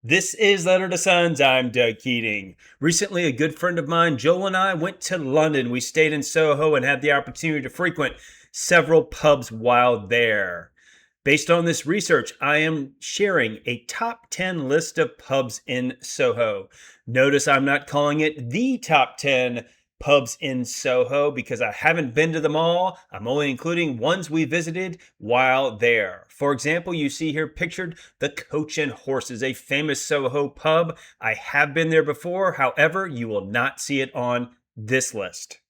This is Letter to Sons. I'm Doug Keating. Recently, a good friend of mine, Joel, and I went to London. We stayed in Soho and had the opportunity to frequent several pubs while there. Based on this research, I am sharing a top 10 list of pubs in Soho. Notice I'm not calling it the top 10 pubs in Soho because I haven't been to them all. I'm only including ones we visited while there. For example, you see here pictured the Coach and Horses, a famous Soho pub. I have been there before. However, you will not see it on this list.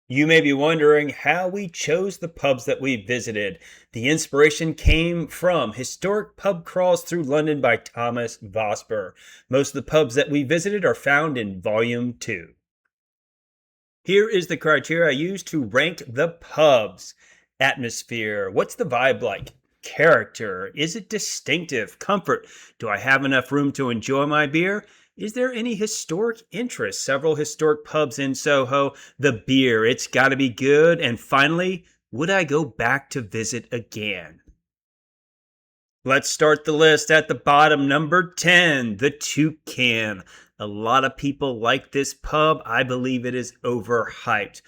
You may be wondering how we chose the pubs that we visited. The inspiration came from Historic Pub Crawls Through London by Thomas Vosper. Most of the pubs that we visited are found in Volume 2. Here is the criteria I use to rank the pubs. Atmosphere. What's the vibe like? Character. Is it distinctive? Comfort. Do I have enough room to enjoy my beer? Is there any historic interest? Several historic pubs in Soho. The beer. It's got to be good. And finally, would I go back to visit again? Let's start the list at the bottom. Number 10, the Toucan. A lot of people like this pub. I believe it is overhyped.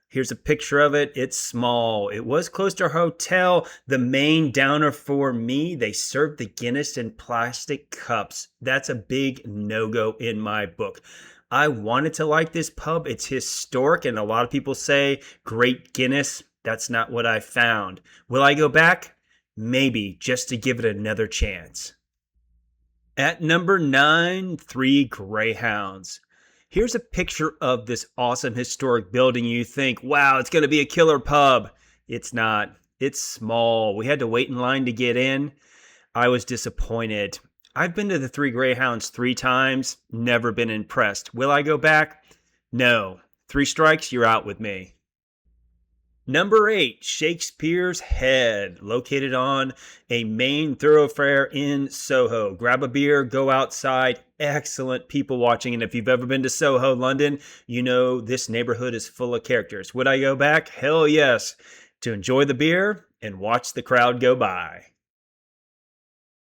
Here's a picture of it. It's small. It was close to our hotel. The main downer for me, they served the Guinness in plastic cups. That's a big no-go in my book. I wanted to like this pub. It's historic, and a lot of people say great Guinness. That's not what I found. Will I go back? Maybe, just to give it another chance. At number 9, Three Greyhounds. Here's a picture of this awesome historic building. You think, wow, it's going to be a killer pub. It's not. It's small. We had to wait in line to get in. I was disappointed. I've been to the Three Greyhounds 3 times. Never been impressed. Will I go back? No. 3 strikes, you're out with me. Number 8, Shakespeare's Head, located on a main thoroughfare in Soho. Grab a beer, go outside. Excellent people watching. And if you've ever been to Soho, London, you know this neighborhood is full of characters. Would I go back? Hell yes. To enjoy the beer and watch the crowd go by.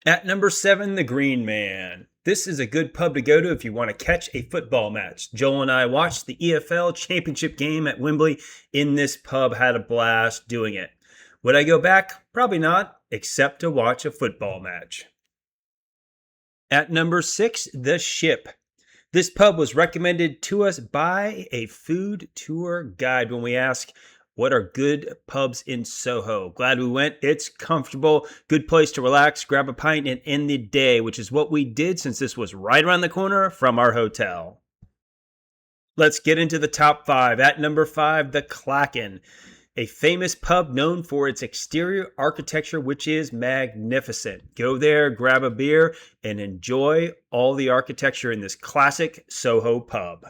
At number 7, the Green Man. This is a good pub to go to if you want to catch a football match. Joel and I watched the EFL Championship game at Wembley in this pub, had a blast doing it. Would I go back? Probably not, except to watch a football match. At number 6, The Ship. This pub was recommended to us by a food tour guide when we asked, what are good pubs in Soho? Glad we went. It's comfortable, good place to relax, grab a pint, and end the day, which is what we did since this was right around the corner from our hotel. Let's get into the top 5. At number 5, the Clachan, a famous pub known for its exterior architecture, which is magnificent. Go there, grab a beer, and enjoy all the architecture in this classic Soho pub.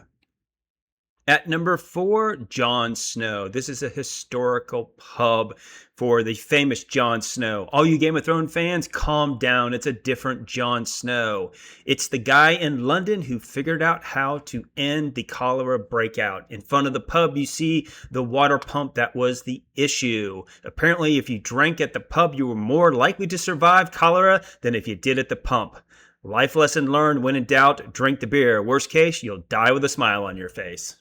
At number 4, Jon Snow. This is a historical pub for the famous Jon Snow. All you Game of Thrones fans, calm down. It's a different Jon Snow. It's the guy in London who figured out how to end the cholera breakout. In front of the pub, you see the water pump that was the issue. Apparently, if you drank at the pub, you were more likely to survive cholera than if you did at the pump. Life lesson learned: when in doubt, drink the beer. Worst case, you'll die with a smile on your face.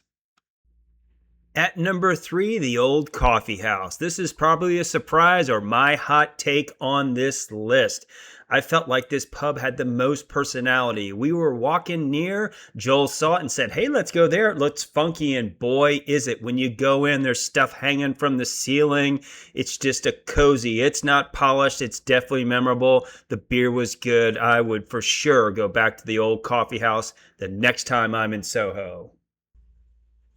At number 3, the Old Coffee House. This is probably a surprise or my hot take on this list. I felt like this pub had the most personality. We were walking near, Joel saw it and said, hey, let's go there. It looks funky, and boy, is it. When you go in, there's stuff hanging from the ceiling. It's just a cozy. It's not polished. It's definitely memorable. The beer was good. I would for sure go back to the Old Coffee House the next time I'm in Soho.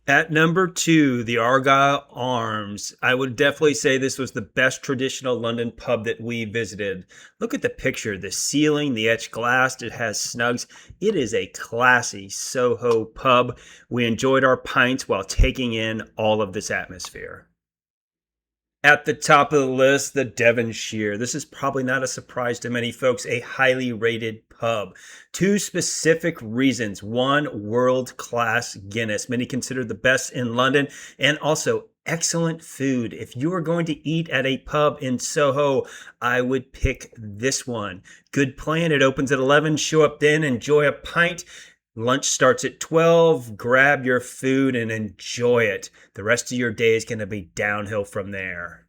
At number 2, the Argyle Arms. I would definitely say this was the best traditional London pub that we visited. Look at the picture, the ceiling, the etched glass, it has snugs. It is a classy Soho pub. We enjoyed our pints while taking in all of this atmosphere. At the top of the list, the Devonshire. This is probably not a surprise to many folks, a highly rated pub. 2 specific reasons. 1, world-class Guinness. Many consider the best in London, and also Excellent food. If you are going to eat at a pub in Soho, I would pick this one. Good plan. It opens at 11. Show up then, enjoy a pint. Lunch starts at 12. Grab your food and enjoy it. The rest of your day is going to be downhill from there.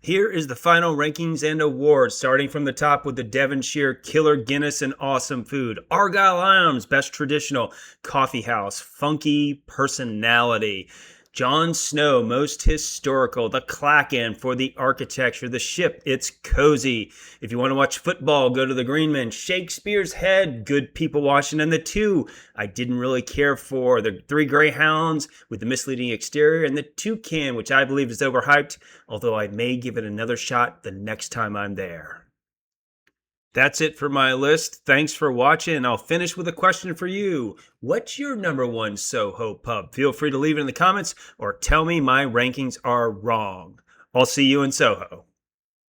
Here is the final rankings and awards, starting from the top with the Devonshire Killer Guinness and Awesome Food. Argyle Arms, Best Traditional. Coffee House, Funky Personality. John Snow, Most Historical. The Clackan for the architecture. The Ship, it's cozy. If you want to watch football, go to the Greenman. Shakespeare's Head, good people watching. And the two I didn't really care for. The Three Greyhounds with the misleading exterior. And the Toucan, which I believe is overhyped, although I may give it another shot the next time I'm there. That's it for my list. Thanks for watching. I'll finish with a question for you. What's your number one Soho pub? Feel free to leave it in the comments or tell me my rankings are wrong. I'll see you in Soho.